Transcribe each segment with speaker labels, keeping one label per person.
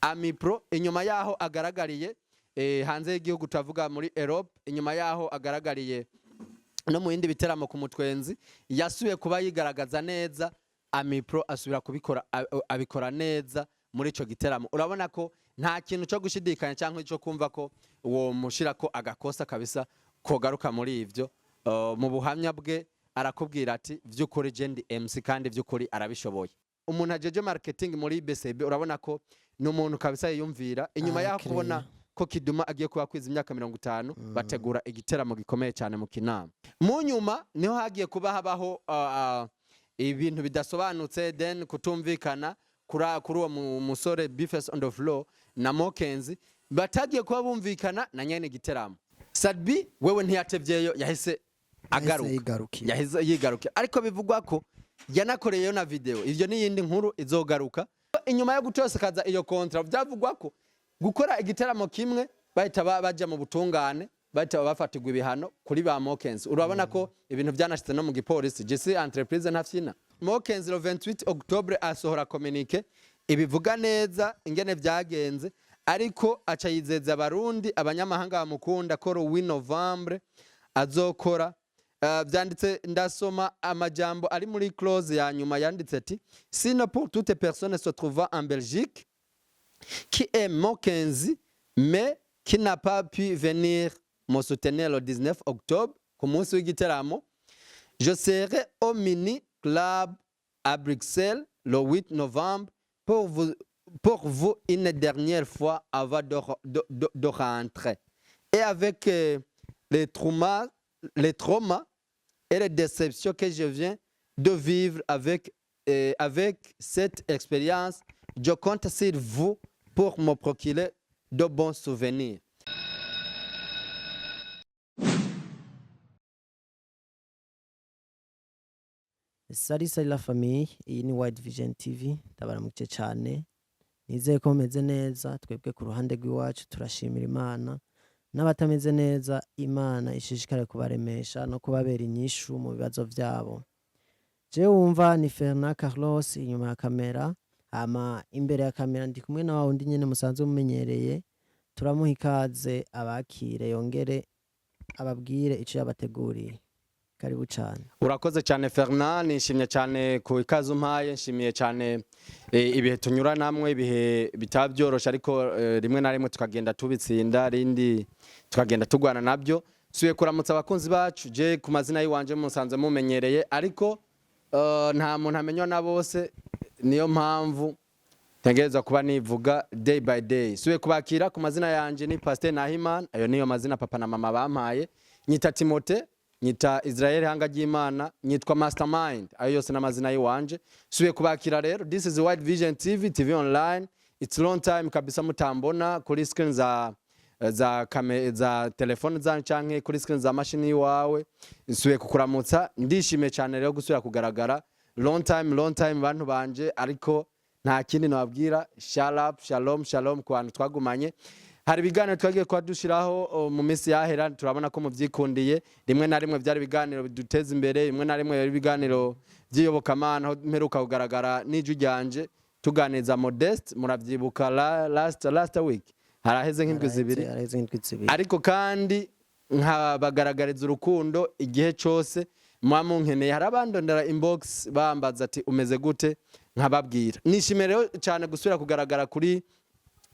Speaker 1: Ami Pro inyuma yaho agaragariye hanze y'igihugu tavuga muri Europe, inyuma yaho agaragariye no mu yindi biteramo ku mutwenzi, yasubiye kuba yigaragaza neza. Ami Pro asubira kubikora abikora neza muri ico giteramo. Urabona ko nta kintu cyo gushidikanya cyangwa cyo kumva ko uwo mushira ko agakosa kabisa kogaruka muri ivyo. Mu buhamya bwe arakubwira ati vy'ukuri je ndi MC kandi vy'ukuri arabishoboye. Umuntu ajeje marketing muri BCB urabona ko n'umuntu kabisa yiyumvira inyuma yaho kubona ko Kidumu agiye kuba kwiza imyaka 50 bategura igiteramo gikomeye cyane mu Kinama. Mu nyuma niho hagiye kuba habaho ibintu bidasobanutse, then kutumvikana kuri uwo musore Bifes on the floor na Mokenzi batagiye kuba bumvikana na nyene igiteramo. Sadbi wewe ntiyatevyeyo yahise yigaruka ariko bivugwa ko yanakoreyeyo na video. Ivyo ni yindi nkuru izogaruka inyuma yo gutosekaza iyo kontra. Byavugwa ko gukora igiteramo kimwe bahita baja mu butungane, bahita bafatirwa ibihano kuri ba Mokenzi. Urabona ko ibintu byanashitse no mu gipolisi JC Entreprise ntafyina. Mokenzi le 28 Octobre asohora communique ibivuga neza ingene vyagenze, ariko aca yizeza abarundi abanyamahanga bamukunda ko wi Novembre azokora. Vyanditse ndasoma amajambo ari muri clause ya nyuma yanditse ati sinon pour toute personne se trouvant en Belgique qui est Mokenzi mais qui n'a pas pu venir me soutenir le 19 octobre ku munsi w'igiteramo, je serai au mini club à Bruxelles le 8 novembre pour vous une dernière fois avant de rentrer, et avec les traumas et les déceptions que je viens de vivre avec cette expérience, je compte sur vous pour me procurer de bons souvenirs.
Speaker 2: Sari la famille, iyi ni Wide Vision TV, ndabaramukije cyane. Nizeye ko meze neza, twebwe ku ruhande rw'iwacu turashimira Imana. N'abatameze neza Imana ishishikare kubaremesha no kubabera inyishu mu bibazo byabo. Je wumva ni Fernand Carlos inyuma ya kamera, ama imbere ya kamera ndi kumwe na wundi nyene musanzwe mumenyereye. Turamuha ikaze abakire yongere ababwire ico yabateguriye. Karibu cyane.
Speaker 1: Urakoze cyane Fernand, nishimye cyane ku ikaze umpaye, nshimiye cyane ibihe tunyura namwe, ibihe bitabyorosha ariko rimwe na rimwe tukagenda tubitsinda, rindi tukagenda tugwana nabyo. Suye kuramutsa abakunzi bacu, je ku mazina yiwanje musanze mumenyereye, ariko nta muntu amenywa na bose, niyo mpamvu ntegereza kuba nivuga day by day. Suye kubakira ku mazina yanje ni Pasteur Nahimana, ayo niyo mazina papa na mama bampaye. Nyita Timote, nyita Israel hanga ry'Imana, nyitwa Mastermind, ayo yose n'amazina yiwanje. Suye kubakira rero, this is Wide Vision TV online. It's long time kabisa mutambona kuri screen za telefone zanyu canke kuri screen za machine yawe. Suye kukuramutsa, ndishime cyane rero gusubira kugaragara. Long time bantu banje, ariko nta kindi nababwira. Shalom ku bantu twagumanye. Hari biganiro twagiye kwa dushiraho mu minsi yahera, turabona ko muvyikundiye. Rimwe na rimwe byari biganiro biduteza imbere, rimwe na rimwe byari biganiro by'iyobokamana, aho mperuka kugaragara n'iju ryanje tuganeza Modeste, muravyibuka last week. Haraheze nk'indwi zibiri, ariko kandi nkabagaragariza urukundo igihe cyose mwamunkeneye. Harabandondera inbox bambaza ati umeze gute, nkababwira. Nishimire rero cyane gusubira kugaragara kuri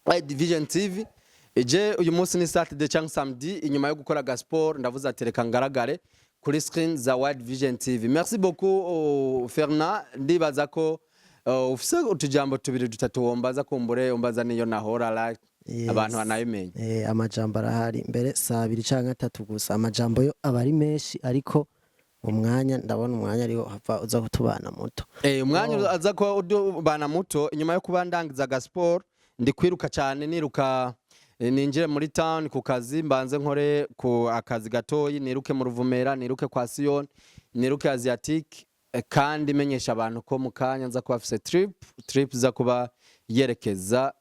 Speaker 1: Wide Vision TV. Je uyu munsi ni Saturday cyangwa samedi, inyuma yo gukora gasport ndavuze ati reka ngaragare kuri screen za Wide Vision TV. Merci beaucoup Fernand, ndibaza ko ufise utujambo tubiri dutatu wombaza kumbure umbaza niyo nahora like abantu banayimenye.
Speaker 2: Amajambo arahari mbere sabiri canke atatu gusa, amajambo yo abari menshi, ariko umwanya ndabona umwanya ariho hava uza kutubana muto.
Speaker 1: Umwanya aza ko udubana muto. Inyuma yo kuba ndangiza gasport ndi kwiruka cyane, niruka ninjire muri town ku kazi, mbanze nkore ku akazi gatoyi, niruke mu Ruvumera, niruke kwa Sion, niruke Asiatique, kandi menyesha abantu ko mukanya nza kuba afise trip za kuba yerekeza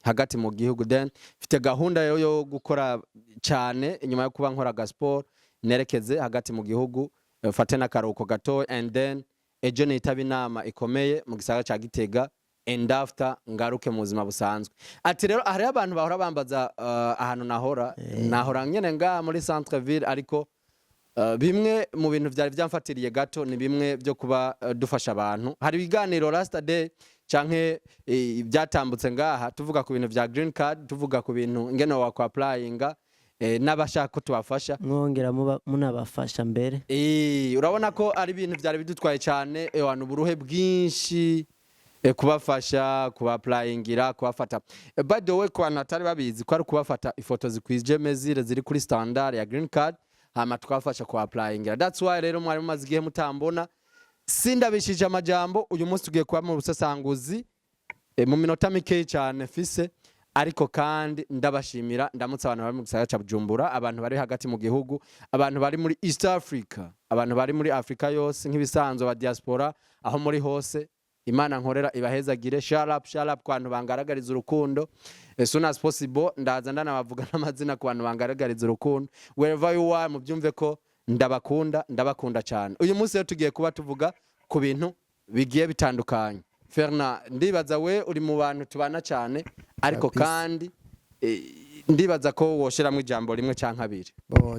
Speaker 1: hagati mu gihugu. Then mfite gahunda yo gukora cyane inyuma yo kuba nkora gasport, nerekeze hagati mu gihugu, fate na karuko gato, and then ejo nitaba inama ikomeye mu gisagara ca Gitega and after ngaruke mu buzima busanzwe. Ati rero hari abantu bahora bambaza ahantu nahora nyene nga muri centre ville, ariko bimwe mu bintu vyari vyamfatiriye gato ni bimwe byo kuba dufasha abantu. Hari ibiganiro last day canke byatambutse ngaha tuvuga ku bintu vya green card, tuvuga ku bintu ngene wa applyinga n'abashaka ko tubafasha,
Speaker 2: mwongera munabafasha mbere.
Speaker 1: Urabona ko ari ibintu byari bidutwaye cyane, abantu buruhe bwinshi kubafasha, kubapplyingira, kubafata. By the way, kwa natari babizi ko ari kubafata ifoto zikwije mezire ziri kuri standard ya green card, hama tukafasha kubapplyingira. That's why rero mwari mumaze igihe mutambona sindabishije amajambo. Uyu munsi tugiye kuba mu busasanguzi mu minota mike cyane fise, ariko kandi ndabashimira, ndamutse abantu bari mu gisagara ca Bujumbura, abantu bari hagati mu gihugu, abantu bari muri East Africa, abantu bari muri Africa yose nk'ibisanzwe ba diaspora, aho muri hose Imana nkorera ibahezagire. Shout up ku bantu bangaragariza urukundo as soon as possible. Ndaza ndanabavuga n'amazina ku bantu bangaragariza urukundo wherever you are, mubyumve ko ndabakunda cyane. Uyu munsi rero tugiye kuba tuvuga ku bintu bigiye bitandukanye. Ferna, ndibaza we uri mu bantu tubana cyane, ariko kandi ndibaza ko woshiramwe ijambo rimwe canke abiri.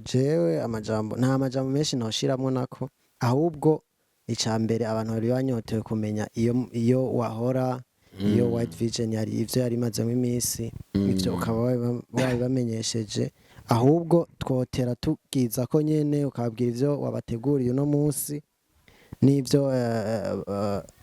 Speaker 2: Jewe amajambo nta majambo menshi noshiramwe nako, ahubwo icambere abantu bari banyotewe kumenya iyo wahora iyo White Vision yari ivyo yari mazemo iminsi, ivyo ukaba bamenyesheje, ahubwo twotera tugiza ko nyene ukabwira ivyo wabateguriye uno munsi nivyo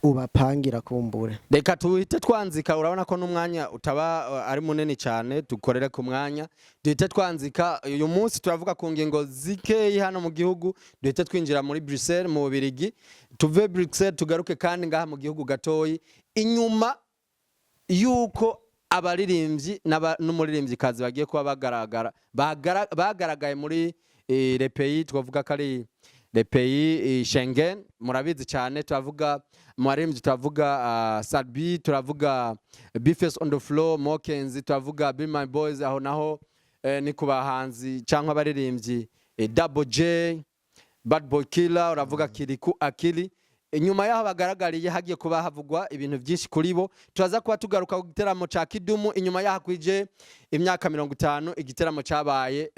Speaker 2: ubapangira kumbure.
Speaker 1: Reka tuhite twanzika, urabona ko n'umwanya utaba ari munini cyane, dukorere ku mwanya. Duhite twanzika. Uyu munsi turavuga ku ngingo zikeyi hano mu gihugu, duhite twinjira muri Bruxelles mu Bubiligi, tuve Bruxelles tugaruke kandi ngaha mu gihugu gatoyi, inyuma yuko abaririmbyi n'umuririmbyi kazi bagiye kuba bagaragaye muri les pays twavuga kari les pays Schengen. Murabizi cyane, turavuga mwaririmbyi, turavuga Sadbi, turavuga Bifes on the Floor, Mokenzi, turavuga Be My Boys, aho naho ni kubahanzi cyangwa abaririmbyi Double J, Bad Boy Killer, uravuga Kiriku Akili. Inyuma yaho bagaragariye hagiye kuba havugwa ibintu byinshi kuri bo. Turaza kuba tugaruka ku giteramo ca Kidumu, inyuma yaho kwije imyaka 50 igiteramo cabaye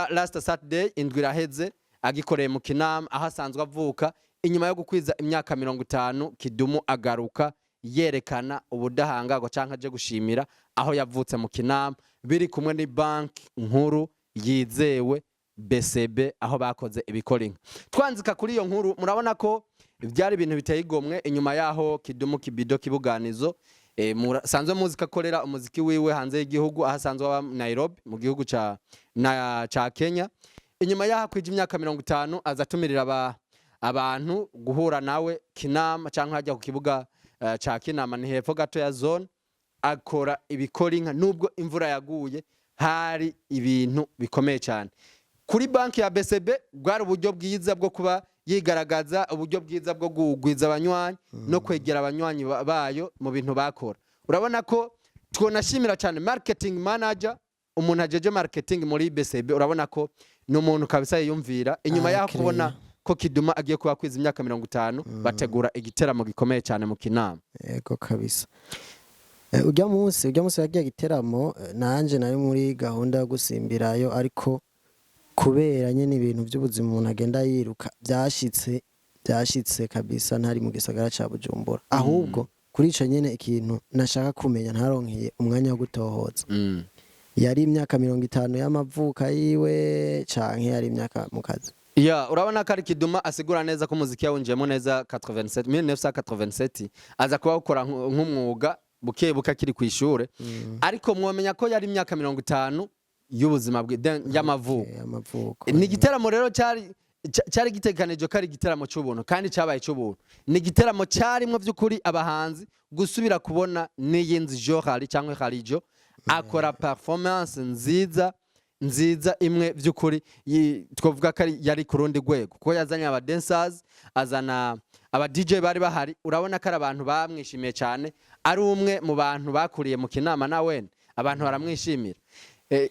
Speaker 1: last Saturday indwi iraheze, agikoreye mu Kinama aho asanzwe avuka. Inyuma yo gukwiza imyaka 50 Kidumu agaruka yerekana ubudahangagwa canke aje gushimira aho yavutse mu Kinama, biri kumwe ni banki nkuru yizewe BCB, aho bakoze ibikoringa. Twanzika kuri iyo nkuru, murabona ko byari ibintu biteye igomwe. Inyuma yaho Kidumu kibido kibuganizo, sanzwe muzika korera umuziki wiwe hanze y'igihugu, aho sanzwe aba Nairobi mu gihugu ca Kenya. Inyuma yaho kwije imyaka 50 azatumirira abantu guhura nawe Kinama canke hajya ku kibuga ca Kinama, ni hepfo gato ya zone, akora ibikoringa. Nubwo imvura yaguye, hari ibintu bikomeye cyane. Kuri banki ya BCB bwari uburyo bwiza bwo kuba yigaragaza, uburyo bwiza bwo kugwiza abanywanyi no kwegera abanywanyi bayo mu bintu bakora. Urabona ko twonashimira cyane marketing manager, umuntu ajeje marketing muri BCB. Urabona ko no muntu kabisa yiyumvira, inyuma yaho kubona ko Kidumu agiye kuba kwiza imyaka 50 bategura igiteramo gikomeye cyane mu Kinama.
Speaker 2: Yego kabisa. Ujya munsi yagiye giteramo, nanje nari muri gahunda yo gusimbirayo, ariko kubera nyene ibintu by'ubuzima umuntu agenda yiruka byashitse kabisa ntari mu gisagara ca Bujumbura. Ahubwo kuri ico nyene ikintu nashaka kumenya ntaronkiye umwanya wo gutohoza, yari imyaka 50 y'amavuka yiwe canke yari imyaka mu kazi?
Speaker 1: Urabona ko ari Kidumu asigura neza ko muziki yawunjemo neza 1987 aza kuba gukora nk'umwuga bukebuka kiri kwishure, ariko mwomenya ko yari imyaka 50 y'ubuzima bwe y'amavuko. Ni giteramo rero cyari giteganijwe ko ari igiteramo cy'ubuntu, kandi cyabaye cy'ubuntu. Ni igiteramo cyarimwe by'ukuri abahanzi gusubira kubona n'iyinzi Johari cyangwa Khalijo akora performance nziza imwe by'ukuri, twavuga ko yari ku rundi rwego, kuko yazanye aba dancers, azana aba DJ bari bahari. Urabona ko ari abantu bamwishimiye cyane, ari umwe mu bantu bakuriye mu Kinama nawe abantu baramwishimira.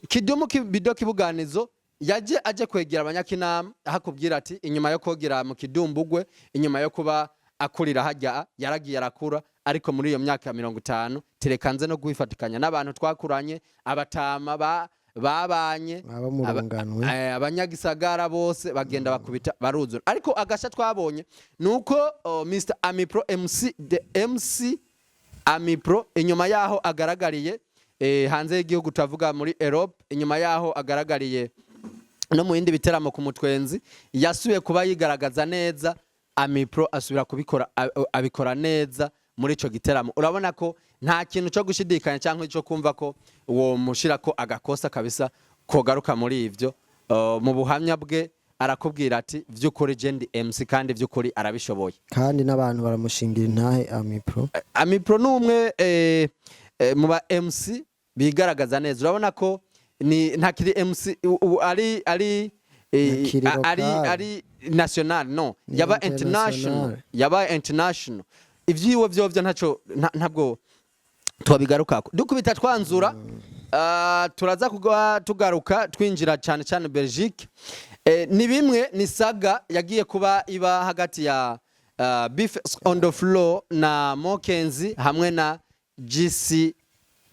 Speaker 1: Kidumu kibido kibuganizo yaje aje kwegera abanyakinama, hakubwira ati inyuma yo kogera mu Kidumbugwe, inyuma yo kuba akurira hajya yaragiye arakura, ariko muri iyo myaka ya 50 terekanze no guhifatikanya n'abantu twakuranye abatama babanye abanyagisagara bose bagenda bakubita baruzura. Ariko agasha twabonye nuko Mr Amipro MC Amipro inyuma yaho agaragariye hanze y'igihugu tuvuga muri Europe, inyuma yaho agaragariye no mu yindi biteramo ku mutwenzi, yasubiye kuba yigaragaza neza. Amipro asubira kubikora abikora neza muri ico giteramo. Urabona ko nta kintu cyo gushidikanya cyangwa cyo kumva ko uwo mushira ko agakosa kabisa kogaruka muri ivyo. Mu buhamya bwe arakubwira ati vy'ukuri jendi MC kandi vy'ukuri arabishoboye,
Speaker 2: kandi n'abantu baramushingira intahe.
Speaker 1: Amipro numwe mu ba MC bigaragaza neza. Urabona ko ni ntakiri MC ari national, no yaba international ivyiwe vyovyo ntabwo twabigarukako. Dukubita twanzura turaza tugaruka twinjira cyane Belgique. Ni bimwe ni saga yagiye kuba iba hagati ya Beef on the Floor na Mokenzi hamwe na JC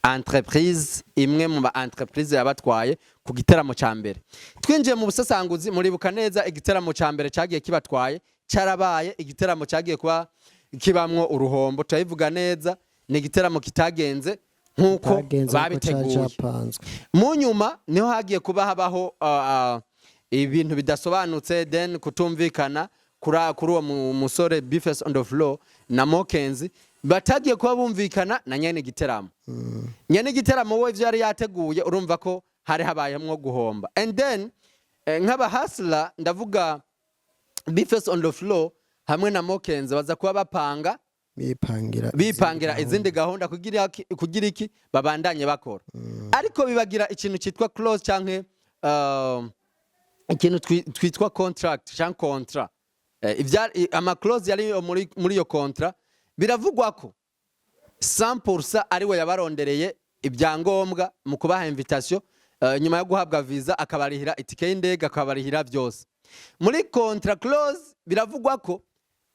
Speaker 1: Entreprise, imwe mu ba entreprise yabatwaye ku giteramo ca mbere. Twinjiye mu busasanguzi muribuka neza igiteramo ca mbere cagiye kibatwaye cyarabaye igiteramo cagiye kuba kibamwo uruhombo. Turabivuga neza ni igiteramo kitagenze nkuko babiteguye. Mu nyuma niho hagiye kuba habaho ibintu bidasobanutse, then kutumvikana kuri uwo musore Beef on the Floor na Mokenzi batagiye kuba bumvikana na nyene igiteramo. Nyene igiteramo we ivyo yari yateguye urumva ko hari habayemwo guhomba. And then nk'aba hustler ndavuga Beef on the Floor hamwe na Mokenzi baza kuba bapanga bipangira izindi gahunda kugira iki babandanye bakora. Ariko bibagira ikintu cyitwa clause canke ikintu twitwa contract canke contrat. Ama clause yari muri yo contrat biravugwa ko 100% ari we yabarondereye ibyangombwa mu kubaha invitation, nyuma yo guhabwa visa akabarihira itike y'indege akabarihira byose. Muri contract clause biravugwa ko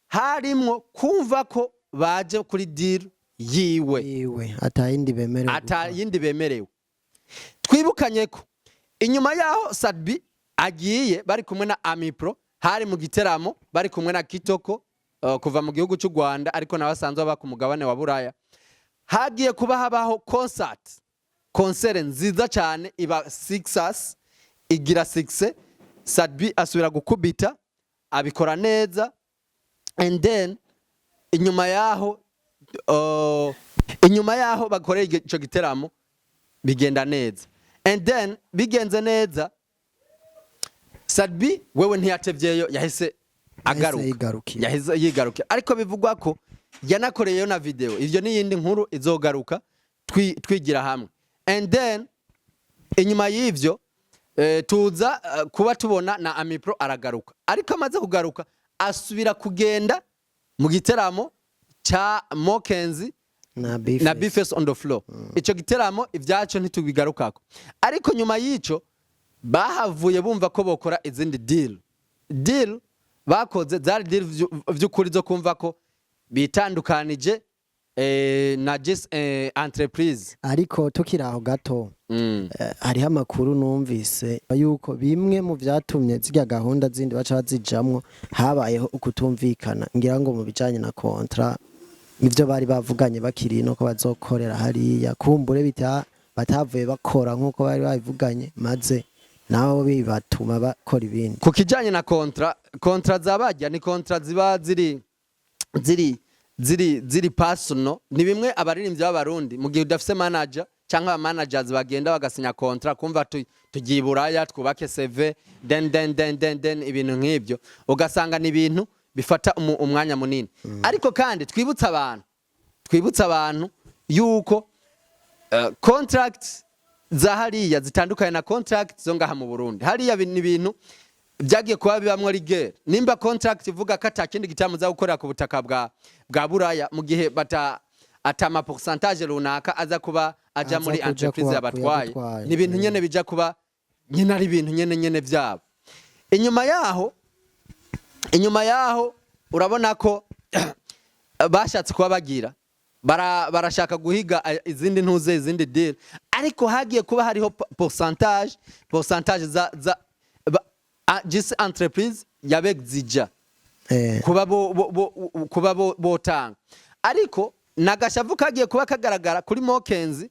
Speaker 1: harimwo kumva ko baje kuri deal yiwe atayindi bemerewe. Twibukanye ko inyuma yaho Sadbi agiye bari kumwe na Amipro, hari mu giteramo bari kumwe na Kitoko kuva mu gihugu cy'u Rwanda, ariko nabasanzwe baba ku mugabane wa Buraya. Hagiye kuba habaho concert nziza cyane iba success, igira success. Sadbi asubira gukubita abikora neza. And then inyuma yaho bakoreye ico giteramo bigenda neza. And then bigenze neza Sadbi wewe ntiyatevyeyo, yahise yigaruka. Ariko bivugwa ko yanakoreyeyo na video. Ivyo ni yindi nkuru izogaruka twigira hamwe. And then inyuma y'ivyo tuza kuba tubona na Amipro aragaruka. Ariko amaze kugaruka asubira kugenda mu giteramo cha Mokenzi na Beef on the Floor. Ico giteramo ivyaco ntitubigarukako. Ariko nyuma y'ico bahavuye bumva ko bokora izindi deal bakoze zari deal vy'ukuri zo kumva ko bitandukanije na JC Entreprise.
Speaker 2: Ariko tukiraho gato hariho amakuru numvise yuko bimwe mu vyatumye zirya gahunda zindi baca bazijamwo habayeho ukutumvikana, ngira ngo mu bijanye na contrat ivyo bari bavuganye bakiri no ko bazokorera hariya kumbure batavuye bakora nkuko bari bavuganye, maze naho bibatuma bakora ibindi.
Speaker 1: Ku kijanye na contrat zabajya ni contrat ziba ziri personal. Ni bimwe abaririmbyi b'abarundi mu gihe udafise manager cyangwa aba managers bagenda bagasinya contrat kumva tugiye Buraya twubake CV den ibintu nk'ibyo, ugasanga ni ibintu bifata umwanya munini. Ariko kandi twibutsa abantu yuko contract za hariya zitandukanye na contract zo ngaha mu Burundi. Hariya ni ibintu byagiye kuba bibamwe rigere. Nimba contract ivuga ko atakindi gitamuza gukorera ku butaka bwa Buraya mu gihe atama pourcentage runaka aza kuba aja muri entreprise yabatwaye, ni ibintu nyene bija kuba nyine ari ibintu nyene vyabo. Inyuma yaho urabona ko bashatse kuba bagira barashaka guhiga izindi ntuze izindi deal, ariko hagiye kuba hariho pourcentage za JC entreprise yabegzija kuba botanga, ariko nagashavu kagiye kuba kagaragara kuri Mokenzi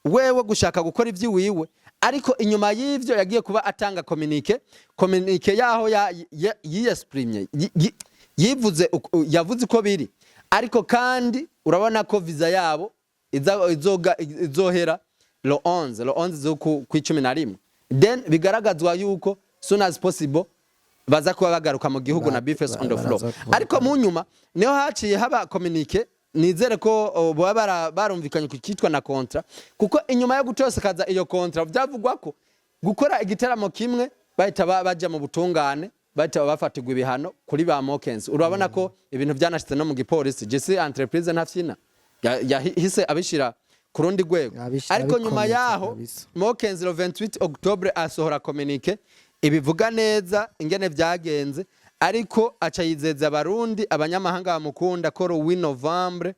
Speaker 1: wewe gushaka gukora ivy'iwiwe, ariko inyuma y'ivyo yagiye kuba atanga communique yaho yiyexprime yavuze ko biri, ariko kandi urabona ko visa yabo izohera le 11 zo ku 11, then bigaragazwa yuko soon as possible baza kuba bagaruka mu gihugu na business on the floor, ariko mu nyuma niho haciye haba communique. Nizere ko baba barumvikanye kukitwa na kontra, kuko inyuma yo gutosekaza iyo kontra byavugwa ko gukora igiteramo kimwe bahita baja mu butungane, bahita bafatirwa ibihano kuri ba Mokenzi. Urabona ko ibintu byanashitse no mu gipolisi, JC entreprise ntafyina yahise abishira ku rundi rwego, ariko nyuma yaho Mokenzi le 28 Octobre asohora communique ibivuga neza ingene byagenze, ariko aca yizeza abarundi abanyamahanga bamukunda ko 8 Novembre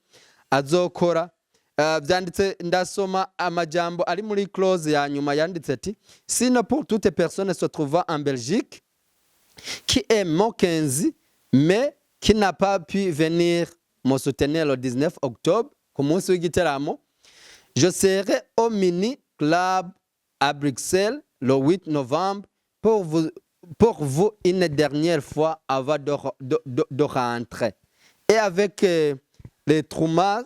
Speaker 1: azokora. Byanditse ndasoma amajambo ari muri clause ya nyuma yanditse ati sinon pour toute personne se trouvant en Belgique qui est Mokenzi mais qui n'a pas pu venir me soutenir le 19 octobre ku munsi w'igiteramo, je serai au mini club à Bruxelles le 8 novembre pour vous une dernière fois avant de rentrer. Et avec les traumas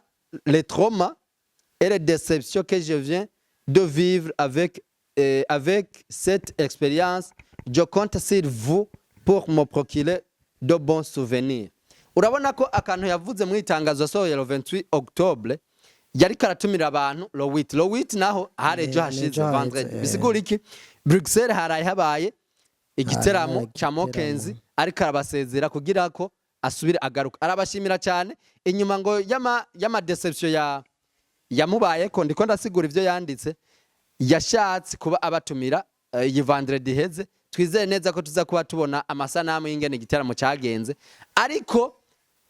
Speaker 1: et les déceptions que je viens de vivre avec cette expérience, je compte sur vous pour me procurer de bons souvenirs. Urabona ko akantu yavuze mu itangazo sohoye le 28 octobre yari karatumira abantu le 8 naho harejo hashize vendredi. Bisigura iki? Bruxelles haraye habaye igiteramo cha Mokenzi, ariko arabasezera kugira ko asubire agaruka. Arabashimira cyane inyuma ngo yama deception yamubaye ko ndiko ndasigura ivyo yanditse, yashatse kuba abatumira iyi vendredi heze. Twizeye neza ko tuza kuba tubona amasanamu y'ingene igiteramo cyagenze, ariko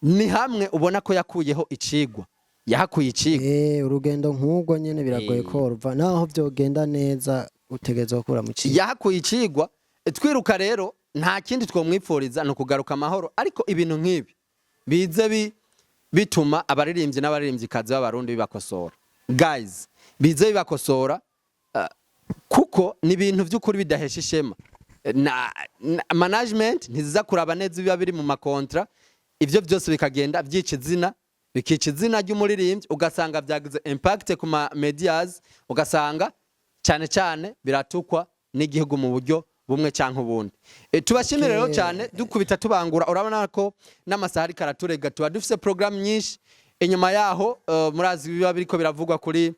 Speaker 1: ni hamwe ubona ko yakuyeho icigwa, yahakuye icigwa.
Speaker 2: Urugendo nk'ubwo nyene biragoye ko ruva naho byogenda neza utegerezwa gukura mu cigwa,
Speaker 1: yahakuye icigwa. Twiruka rero nta kindi twomwipfuriza no kugaruka amahoro, ariko ibintu nk'ibi bize bituma abaririmbyi n'abaririmbyi kazi b'abarundi bibakosora. Guys, bize bibakosora kuko ni ibintu by'ukuri bidahesha ishema. Management ntiziza kuraba neza biba biri mu makontra, ivyo byose bikagenda byica izina ry'umuririmbyi, ugasanga byagize impact ku ma medias, ugasanga cyane biratukwa n'igihugu mu buryo bumwe canke ubundi. Tubashimire rero cyane dukubita tubangura. Urabona ko n'amasaha ari karaturega, tuba dufise program nyinshi inyuma yaho. Murazi biba biriko biravugwa kuri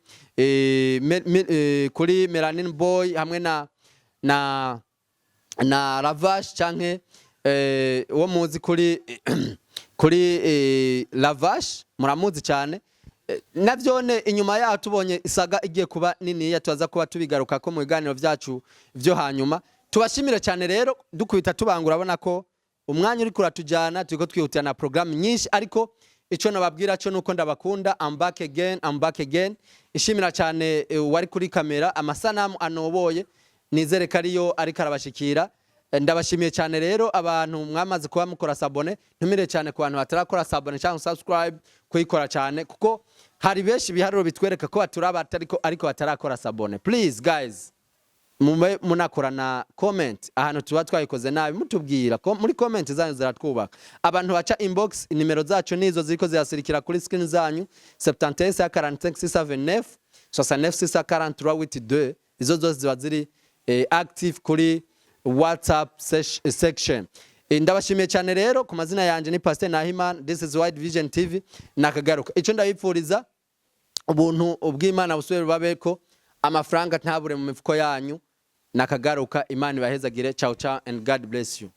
Speaker 1: Melanin Boy hamwe na Lavash canke wo muzi kuri Lavash, muramuzi cyane. Navyone inyuma yaho tubonye isaga igiye kuba nini ya tuza kuba tubigaruka ko mu biganiro byacu byo hanyuma. Tubashimire cyane rero dukubita tubangura. Urabona ko umwanya uri kuratujana, turiko twihutira na program nyinshi, ariko ico nababwira cyo nuko ndabakunda. I'm back again. Ishimira cyane wari kuri kamera, amasanamu anoboye, nizere kariyo ari karabashikira. Ndabashimiye cyane rero abantu mwamaze kuba mukora sabone. Ntumire cyane ku bantu batarakora sabone cyangwa subscribe kuyikora cyane, kuko hari benshi biharuro bitwereka ko baturaba ariko batarakora sabone. Please guys, munakora na comment ahantu tuba twayikoze nabi, mutubwira ko muri comment zanyu ziratwubaka. Abantu baca inbox, nimero zacu nizo ziko zirasirikira kuri screen zanyu 71 45 679 69 643 izo zose ziba ziri active kuri WhatsApp section. Ndabashimiye cyane rero. Ku mazina yanje ni Pastor Nahimana, this is Wide Vision TV. Nakagaruka ico ndabipfuriza ubuntu ubw'Imana busubire babeko, amafaranga ntabure mu mifuko yanyu. Nakagaruka, Imana ibahezagire. Ciao and God bless you.